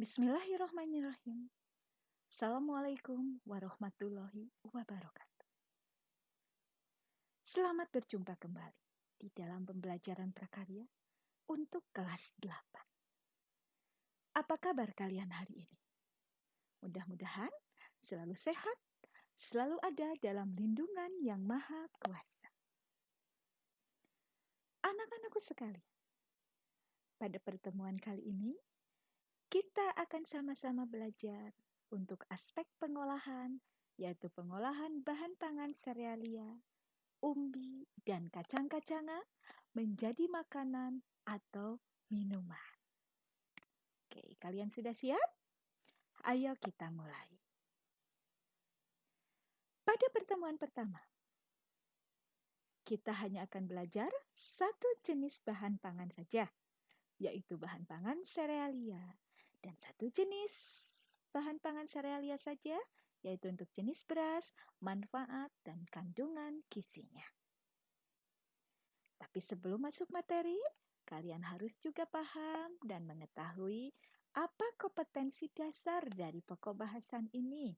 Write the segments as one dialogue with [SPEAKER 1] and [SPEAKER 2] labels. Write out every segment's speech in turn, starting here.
[SPEAKER 1] Bismillahirrahmanirrahim. Assalamualaikum warahmatullahi wabarakatuh. Selamat berjumpa kembali di dalam pembelajaran prakarya untuk kelas 8. Apa kabar kalian hari ini? Mudah-mudahan selalu sehat, selalu ada dalam lindungan yang maha kuasa. Anak-anakku sekalian, pada pertemuan kali ini, kita akan sama-sama belajar untuk aspek pengolahan, yaitu pengolahan bahan pangan serealia, umbi, dan kacang-kacangan menjadi makanan atau minuman. Oke, kalian sudah siap? Ayo kita mulai. Pada pertemuan pertama, kita hanya akan belajar satu jenis bahan pangan saja, yaitu bahan pangan serealia. Dan satu jenis bahan pangan serealia saja, yaitu untuk jenis beras, manfaat, dan kandungan gizinya. Tapi sebelum masuk materi, kalian harus juga paham dan mengetahui apa kompetensi dasar dari pokok bahasan ini.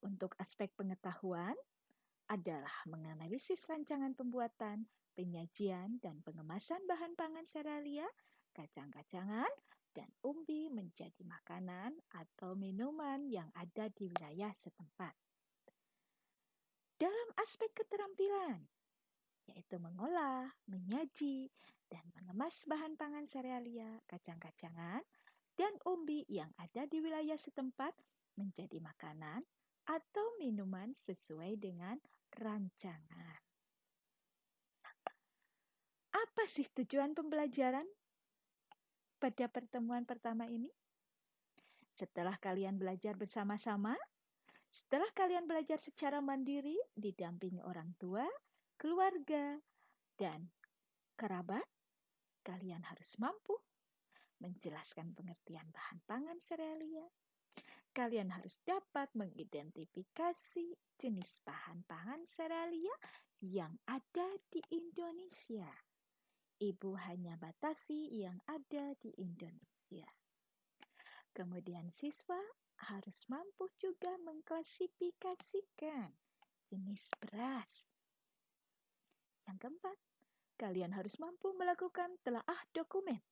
[SPEAKER 1] Untuk aspek pengetahuan adalah menganalisis rancangan pembuatan, penyajian, dan pengemasan bahan pangan serealia, kacang-kacangan, dan umbi menjadi makanan atau minuman yang ada di wilayah setempat. Dalam aspek keterampilan, yaitu mengolah, menyaji, dan mengemas bahan pangan serealia, kacang-kacangan, dan umbi yang ada di wilayah setempat menjadi makanan atau minuman sesuai dengan rancangan. Apa sih tujuan pembelajaran pada pertemuan pertama ini? Setelah kalian belajar bersama-sama, setelah kalian belajar secara mandiri, didampingi orang tua, keluarga, dan kerabat, kalian harus mampu menjelaskan pengertian bahan pangan serealia. Kalian harus dapat mengidentifikasi jenis bahan pangan serealia yang ada di Indonesia. Ibu hanya batasi yang ada di Indonesia. Kemudian siswa harus mampu juga mengklasifikasikan jenis beras. Yang keempat, kalian harus mampu melakukan telaah dokumen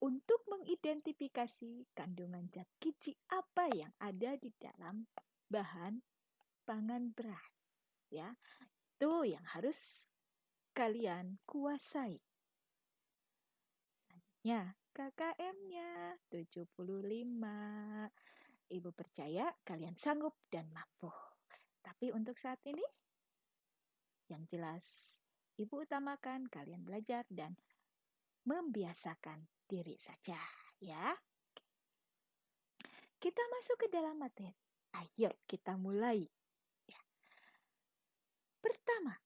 [SPEAKER 1] untuk mengidentifikasi kandungan zat gizi apa yang ada di dalam bahan pangan beras. Ya, itu yang harus kalian kuasai. Selanjutnya, KKM-nya 75. Ibu percaya kalian sanggup dan mampu. Tapi untuk saat ini, yang jelas Ibu utamakan kalian belajar dan membiasakan diri saja, ya. Kita masuk ke dalam materi. Ayo kita mulai. Ya. Pertama,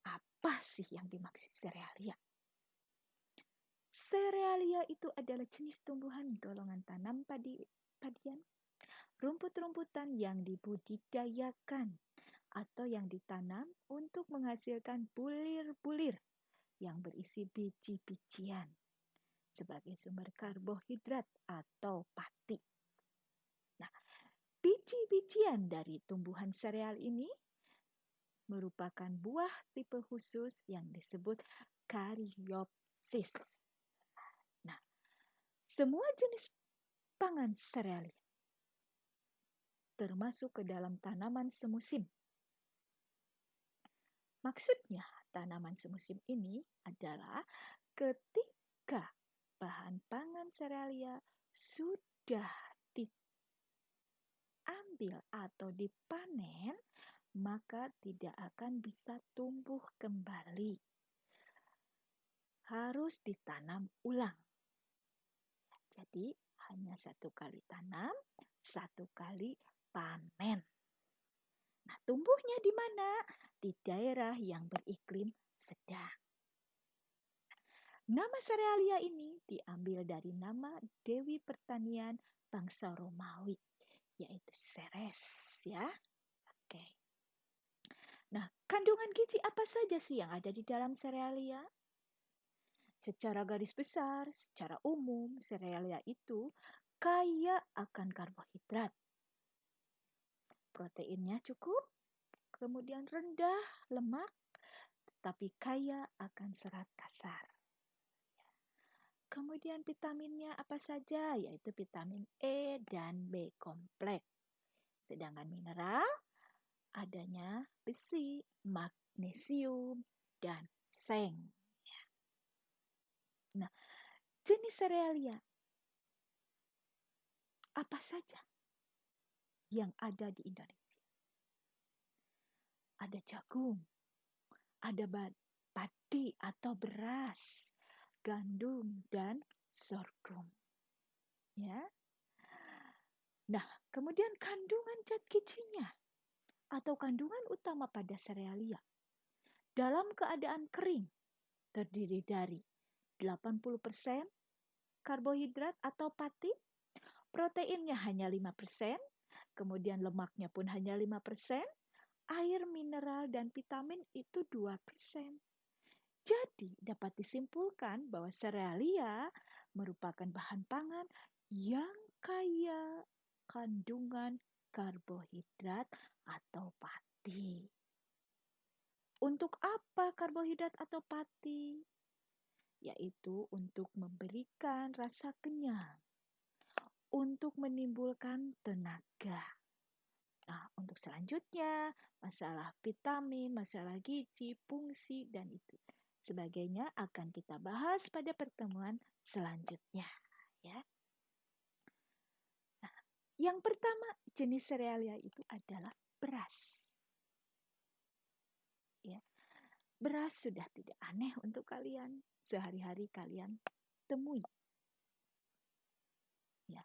[SPEAKER 1] apa sih yang dimaksud serealia? Serealia itu adalah jenis tumbuhan golongan tanam padian, rumput-rumputan yang dibudidayakan atau yang ditanam untuk menghasilkan bulir-bulir yang berisi biji-bijian sebagai sumber karbohidrat atau pati. Nah, biji-bijian dari tumbuhan sereal ini merupakan buah tipe khusus yang disebut karyopsis. Nah, semua jenis pangan serealia termasuk ke dalam tanaman semusim. Maksudnya, tanaman semusim ini adalah ketika bahan pangan serealia sudah diambil atau dipanen, maka tidak akan bisa tumbuh kembali. Harus ditanam ulang. Jadi, hanya satu kali tanam, satu kali panen. Nah, tumbuhnya di mana? Di daerah yang beriklim sedang. Nama serealia ini diambil dari nama Dewi Pertanian bangsa Romawi, yaitu Ceres, ya. Oke. Nah, kandungan gizi apa saja sih yang ada di dalam serealia? Secara garis besar, secara umum, serealia itu kaya akan karbohidrat. Proteinnya cukup, kemudian rendah lemak, tetapi kaya akan serat kasar. Kemudian vitaminnya apa saja? Yaitu vitamin E dan B kompleks. Sedangkan mineral adanya besi, magnesium, dan seng. Nah, jenis serealia apa saja yang ada di Indonesia? Ada jagung, ada padi atau beras, gandum, dan sorghum. Ya. Nah, kemudian kandungan zat gizinya atau kandungan utama pada serealia dalam keadaan kering terdiri dari 80% karbohidrat atau pati, proteinnya hanya 5%, kemudian lemaknya pun hanya 5%, air, mineral, dan vitamin itu 2%. Jadi dapat disimpulkan bahwa serealia merupakan bahan pangan yang kaya kandungan karbohidrat atau pati. Untuk apa karbohidrat atau pati? Yaitu untuk memberikan rasa kenyang, untuk menimbulkan tenaga. Nah, untuk selanjutnya, masalah vitamin, masalah gizi, fungsi, dan itu sebagainya akan kita bahas pada pertemuan selanjutnya. Ya. Nah, yang pertama jenis serealia itu adalah beras. Ya. Beras sudah tidak aneh untuk kalian, sehari-hari kalian temui. Ya.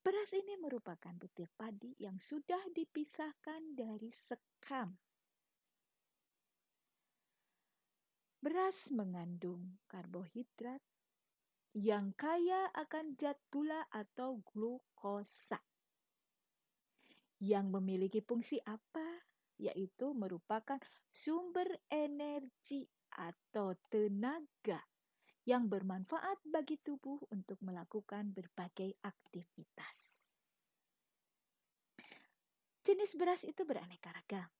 [SPEAKER 1] Beras ini merupakan butir padi yang sudah dipisahkan dari sekam. Beras mengandung karbohidrat yang kaya akan zat gula atau glukosa. Yang memiliki fungsi apa? Yaitu merupakan sumber energi atau tenaga yang bermanfaat bagi tubuh untuk melakukan berbagai aktivitas. Jenis beras itu beraneka ragam.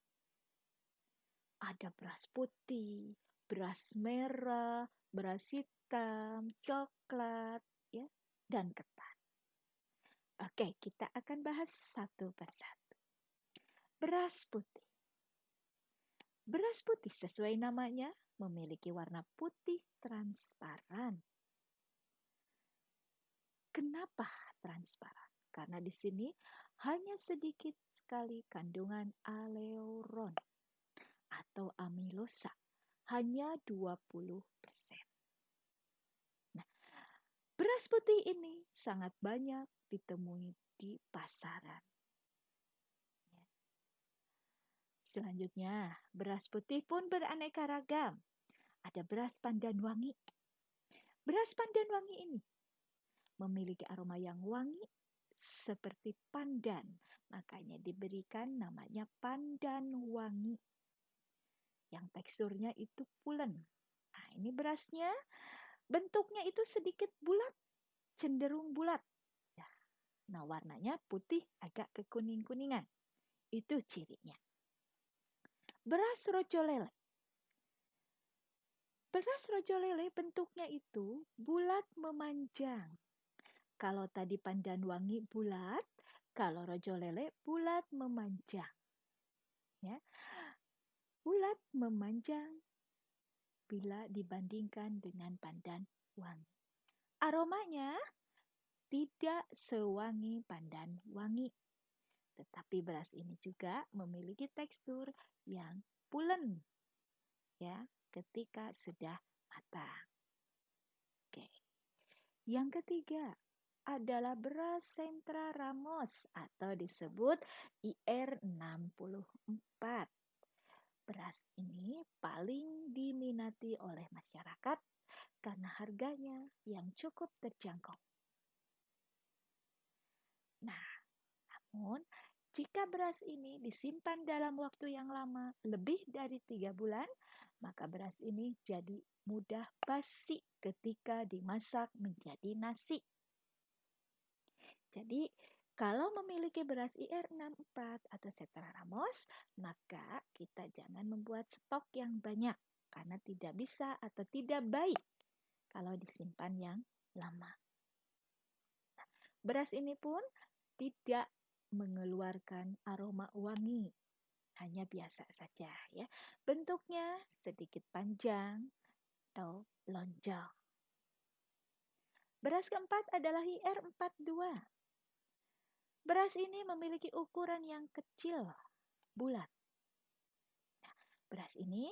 [SPEAKER 1] Ada beras putih, beras merah, beras hitam, coklat, ya, dan ketan. Oke, kita akan bahas satu persatu. Beras putih. Beras putih sesuai namanya memiliki warna putih transparan. Kenapa transparan? Karena di sini hanya sedikit sekali kandungan aleuron atau amilosa, hanya 20%. Nah, beras putih ini sangat banyak ditemui di pasaran. Selanjutnya, beras putih pun beraneka ragam. Ada beras pandan wangi. Beras pandan wangi ini memiliki aroma yang wangi seperti pandan. Makanya diberikan namanya pandan wangi. Yang teksturnya itu pulen. Nah, ini berasnya bentuknya itu sedikit bulat, cenderung bulat. Nah, warnanya putih agak kekuning-kuningan. Itu cirinya. Beras rojo lele. Beras rojo lele bentuknya itu bulat memanjang. Kalau tadi pandan wangi bulat, kalau rojo lele bulat memanjang. Ya. Bulat memanjang bila dibandingkan dengan pandan wangi. Aromanya tidak sewangi pandan wangi. Tetapi beras ini juga memiliki tekstur yang pulen, ya, ketika sudah matang. Oke. Yang ketiga adalah beras Sentra Ramos atau disebut IR64. Beras ini paling diminati oleh masyarakat karena harganya yang cukup terjangkau. Nah, namun jika beras ini disimpan dalam waktu yang lama, lebih dari 3 bulan, maka beras ini jadi mudah basi ketika dimasak menjadi nasi. Jadi, kalau memiliki beras IR64 atau Cetera Ramos, maka kita jangan membuat stok yang banyak karena tidak bisa atau tidak baik kalau disimpan yang lama. Nah, beras ini pun tidak mengeluarkan aroma wangi, hanya biasa saja ya. Bentuknya sedikit panjang atau lonjong. Beras keempat adalah IR42. Beras ini memiliki ukuran yang kecil, bulat. Nah, beras ini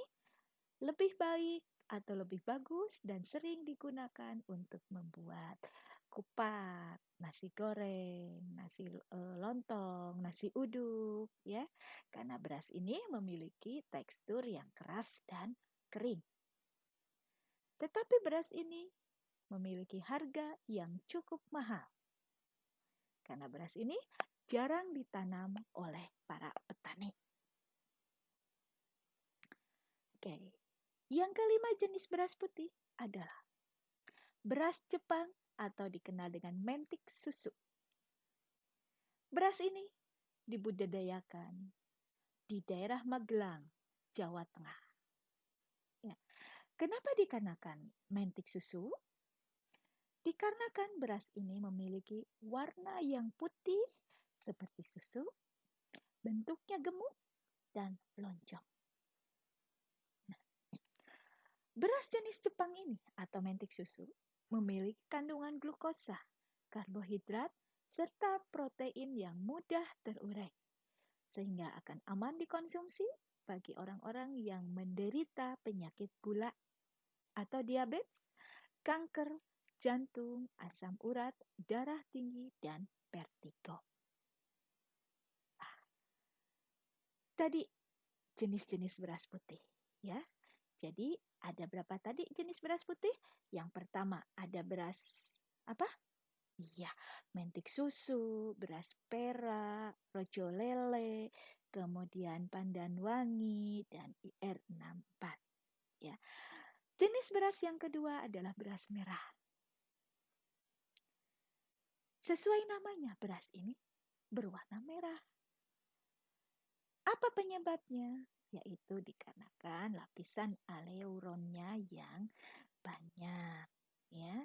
[SPEAKER 1] lebih baik atau lebih bagus dan sering digunakan untuk membuat kupat, nasi goreng, nasi lontong, nasi uduk, ya. Karena beras ini memiliki tekstur yang keras dan kering. Tetapi beras ini memiliki harga yang cukup mahal. Karena beras ini jarang ditanam oleh para petani. Oke. Yang kelima jenis beras putih adalah beras Jepang atau dikenal dengan mentik susu. Beras ini dibudidayakan di daerah Magelang, Jawa Tengah. Ya. Kenapa dikarenakan mentik susu? Dikarenakan beras ini memiliki warna yang putih seperti susu, bentuknya gemuk dan lonjong. Nah, beras jenis Jepang ini atau mentik susu memiliki kandungan glukosa, karbohidrat, serta protein yang mudah terurai, sehingga akan aman dikonsumsi bagi orang-orang yang menderita penyakit gula atau diabetes, kanker, jantung, asam urat, darah tinggi, dan vertigo. Tadi jenis-jenis beras putih, ya. Jadi ada berapa tadi jenis beras putih? Yang pertama ada beras apa? Iya, mentik susu, beras perak, rojo lele, kemudian pandan wangi, dan IR64. Ya. Jenis beras yang kedua adalah beras merah. Sesuai namanya, beras ini berwarna merah. Apa penyebabnya? Yaitu dikarenakan lapisan aleuronnya yang banyak, ya.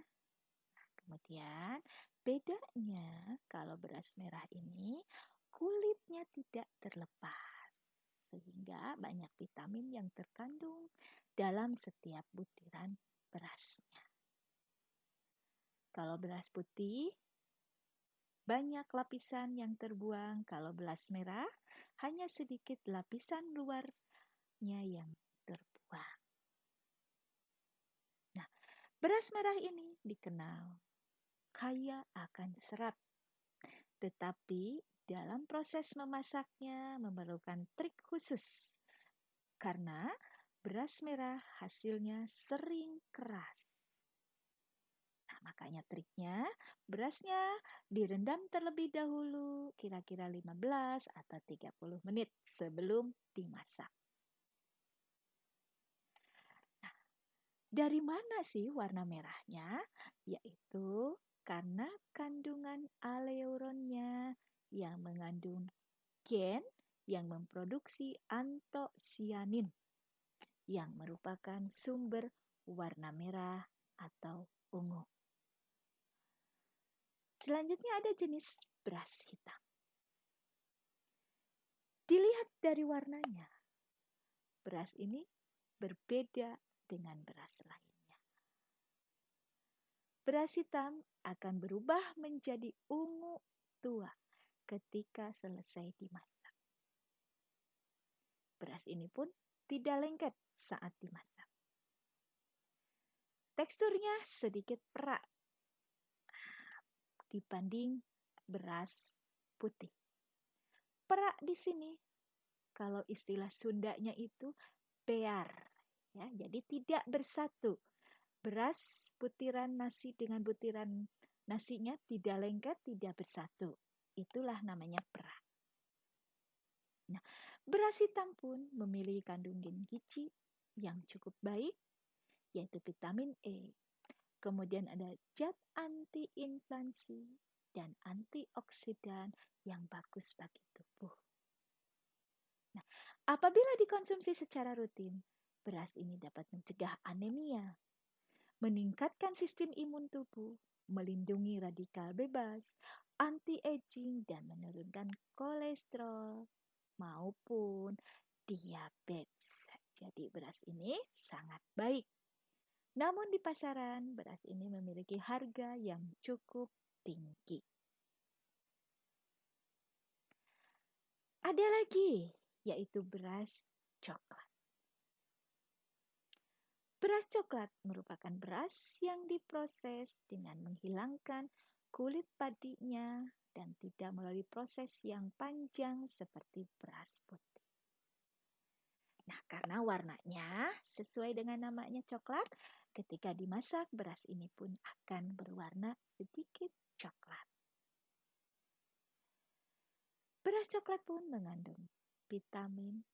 [SPEAKER 1] Kemudian bedanya kalau beras merah ini kulitnya tidak terlepas, sehingga banyak vitamin yang terkandung dalam setiap butiran berasnya. Kalau beras putih banyak lapisan yang terbuang, kalau beras merah hanya sedikit lapisan luarnya yang terbuang. Nah, beras merah ini dikenal kaya akan serat, tetapi dalam proses memasaknya memerlukan trik khusus karena beras merah hasilnya sering keras. Makanya triknya, berasnya direndam terlebih dahulu kira-kira 15 atau 30 menit sebelum dimasak. Nah, dari mana sih warna merahnya? Yaitu karena kandungan aleuronnya yang mengandung gen yang memproduksi antosianin yang merupakan sumber warna merah atau ungu. Selanjutnya ada jenis beras hitam. Dilihat dari warnanya, beras ini berbeda dengan beras lainnya. Beras hitam akan berubah menjadi ungu tua ketika selesai dimasak. Beras ini pun tidak lengket saat dimasak. Teksturnya sedikit perak dibanding beras putih. Perak di sini, kalau istilah Sundanya itu pear, ya, jadi tidak bersatu. Beras butiran nasi dengan butiran nasinya tidak lengket, tidak bersatu. Itulah namanya perak. Nah, beras hitam pun memiliki kandungan gizi yang cukup baik, yaitu vitamin E. Kemudian ada zat anti-inflamasi dan antioksidan yang bagus bagi tubuh. Nah, apabila dikonsumsi secara rutin, beras ini dapat mencegah anemia, meningkatkan sistem imun tubuh, melindungi radikal bebas, anti-aging, dan menurunkan kolesterol maupun diabetes. Jadi beras ini sangat baik. Namun di pasaran, beras ini memiliki harga yang cukup tinggi. Ada lagi, yaitu beras coklat. Beras coklat merupakan beras yang diproses dengan menghilangkan kulit padinya dan tidak melalui proses yang panjang seperti beras putih. Nah, karena warnanya sesuai dengan namanya coklat, ketika dimasak beras ini pun akan berwarna sedikit coklat. Beras coklat pun mengandung vitamin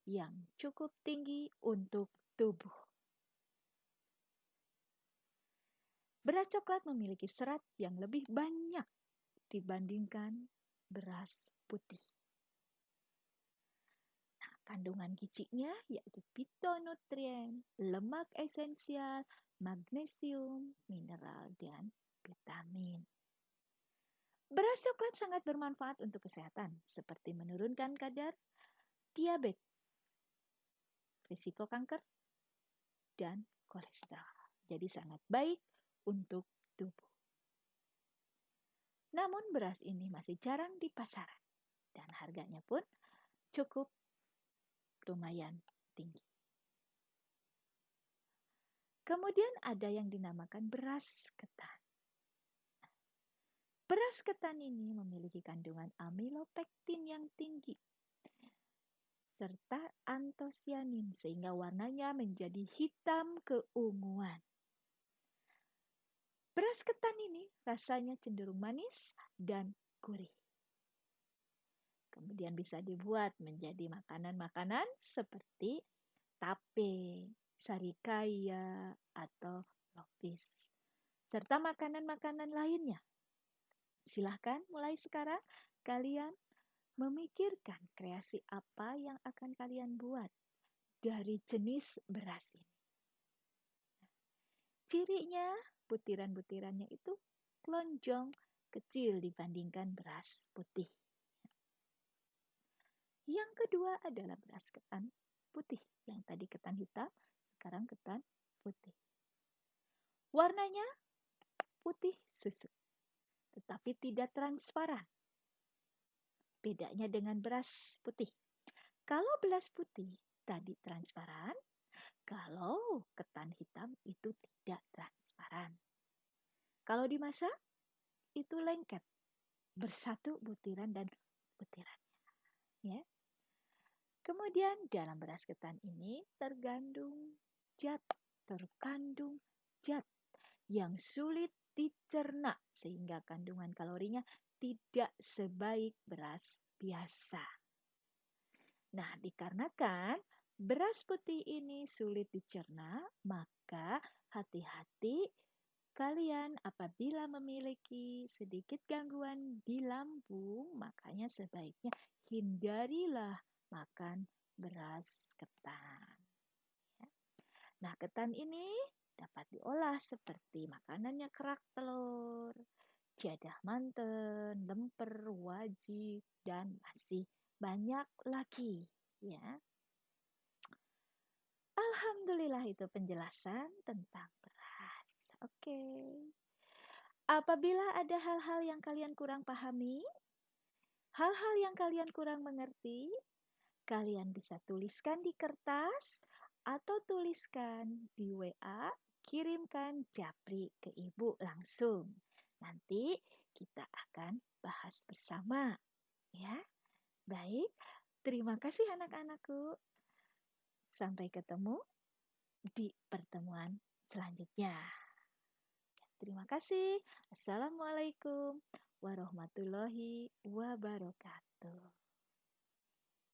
[SPEAKER 1] yang cukup tinggi untuk tubuh. Beras coklat memiliki serat yang lebih banyak dibandingkan beras putih. Nah, kandungan gizinya yaitu fitonutrien, lemak esensial, magnesium, mineral, dan vitamin. Beras coklat sangat bermanfaat untuk kesehatan, seperti menurunkan kadar diabetes, risiko kanker, dan kolesterol. Jadi sangat baik untuk tubuh. Namun beras ini masih jarang di pasaran dan harganya pun cukup lumayan tinggi. Kemudian ada yang dinamakan beras ketan. Beras ketan ini memiliki kandungan amilopektin yang tinggi serta antosianin sehingga warnanya menjadi hitam keunguan. Beras ketan ini rasanya cenderung manis dan gurih. Kemudian bisa dibuat menjadi makanan-makanan seperti tape, sarikaya, atau lopis, serta makanan-makanan lainnya. Silahkan mulai sekarang kalian memikirkan kreasi apa yang akan kalian buat dari jenis beras ini. Cirinya, butiran-butirannya itu lonjong, kecil dibandingkan beras putih. Yang kedua adalah beras ketan putih. Yang tadi ketan hitam, sekarang ketan putih. Warnanya putih susu, tetapi tidak transparan. Bedanya dengan beras putih. Kalau beras putih tadi transparan, kalau ketan hitam itu tidak transparan. Kalau dimasak, itu lengket, bersatu butiran dan butirannya. Ya. Kemudian dalam beras ketan ini terkandung zat yang sulit dicerna sehingga kandungan kalorinya tidak sebaik beras biasa. Nah, dikarenakan beras putih ini sulit dicerna, maka hati-hati kalian apabila memiliki sedikit gangguan di lambung, makanya sebaiknya hindarilah makan beras ketan. Nah, ketan ini dapat diolah seperti makanannya kerak telur, jadah manten, lemper, wajik, dan masih banyak lagi. Ya. Alhamdulillah itu penjelasan tentang beras. Oke. Apabila ada hal-hal yang kalian kurang pahami, hal-hal yang kalian kurang mengerti, kalian bisa tuliskan di kertas atau tuliskan di WA, kirimkan japri ke ibu langsung. Nanti kita akan bahas bersama. Ya, baik. Terima kasih anak-anakku. Sampai ketemu di pertemuan selanjutnya. Terima kasih. Assalamualaikum warahmatullahi wabarakatuh.